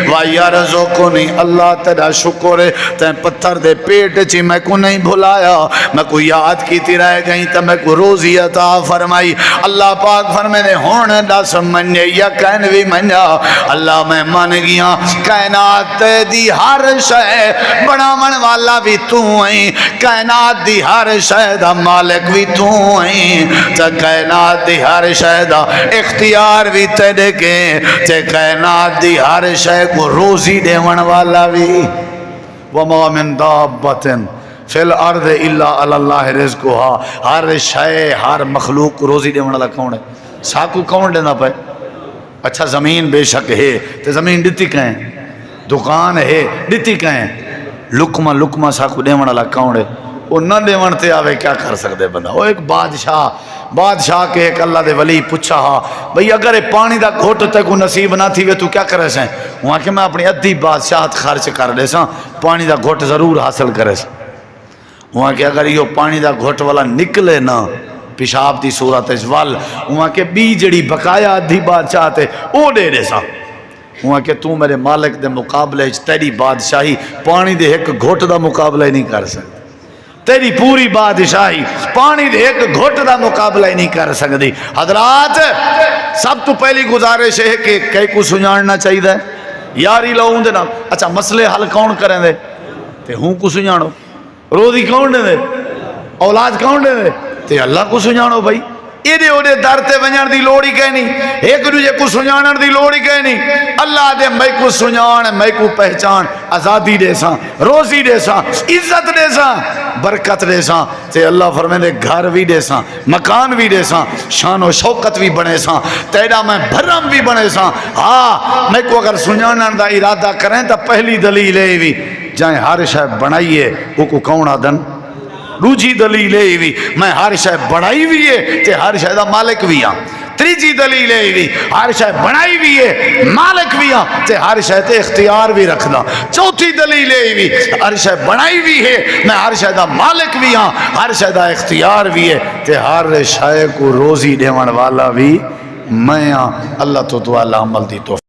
ویرزقنی۔ اللہ تیرا شکر ہے تے پتھر دے پیٹ چی میں کو نہیں بھلایا، میں کو یاد کیتی رہ گئی تو میں کو روزی عطا فرمائی۔ اللہ پاک فرمائے ہون دس منجے یا کہن بھی منجا، اللہ میں من گیا کائنات دی ہر شے بناون والا بھی تو ہیں، کائنات دی ہر شے دا مالک بھی تو ہیں، تے کائنات دی ہر شے دا اختیار بھی تیرے کے، تے کائنات دی ہر شے کو روزی دیون والا بھی۔ وَمَا مِن دَابَّةٍ فِي الْأَرْضِ إِلَّا عَلَى اللَّهِ رِزْقُهَا۔ ہر شے ہر مخلوق کو روزی دینے والا کون ہے؟ ساکو کون دینا پائے؟ اچھا زمین بے شک ہے تو زمین ڈتی کہیں، دکان ہے ڈتی کہیں، لکمہ لکمہ ساکو دینے والا کون ہے؟ وہ نہ دیون تے آوے کیا کر سکتے بندہ؟ وہ ایک بادشاہ کے ایک اللہ دے ولی پوچھا ہا بھئی اگر پانی دا گھوٹ تے کو نصیب نہ تھی وے تو کیا کرے سیں؟ وہاں کہ میں اپنی ادھی بادشاہت خرچ کر دے ساں، پانی دا گھوٹ ضرور حاصل کرے ساں۔ وہاں کہ اگر یہ پانی دا گھوٹ والا نکلے نا پیشاب دی صورت اجوال، وہاں کہ بی جڑی بقایا ادھی بادشاہت ہے او دے دے ساں۔ وہاں کہ تو میرے مالک دے مقابلے تیری بادشاہی پانی دے ایک گھوٹ دا مقابلہ ہی نہیں کر سکتی، تیری پوری بادشاہی پانی دے ایک گھوٹ دا مقابلہ ہی نہیں کر سکتی۔ حضرات سب تو پہلی گزارش ہے کہ کئی کو سنجھاننا چاہیے دے یاری لہوں دے نا۔ اچھا مسئلے حل کون کریں دے؟ تے ہوں کو سنجھانو، روزی کون دے دے، اولاد کون دے دے؟ تے اللہ کو سنجھانو بھائی۔ ایڈے اوڈے در تے ونجن دی لوڑی کہنی، ایک دوجے کو سنجھانن دی لوڑی کہنی۔ اللہ دے میں کو سنجھان، میں کو پہچان، آزادی دے ساں، روزی دے ساں، عزت دے ساں، برکت دے ساں، تے اللہ فرمائے دے گھر بھی دے ساں، مکان بھی دے ساں، شان و شوکت بھی بنے ساں، تیرا میں بھرم بھی بنے ساں۔ ہاں میں کو اگر سنجھانن دا ارادہ کریں تو پہلی دلیل ہے بھی جائیں ہر شے بنائیے وہ کو کون آدن؟ دوجی دلیل ہے بھی میں ہر شے بڑھائی بھی ہے تے ہر شے دا مالک بھی ہاں۔ تیجی دلیل ہے بھی ہر شے بنائی بھی ہے مالک بھی ہاں تے ہر شے تے اختیار بھی رکھنا۔ چوتھی دلیل ہے بھی ہر شے بنائی بھی ہے میں ہر شے دا مالک بھی ہاں، ہر شے دا اختیار بھی ہے تے ہر شے کو روزی دیون والا بھی میں ہاں۔ اللہ تو دعا عمل دی توفیق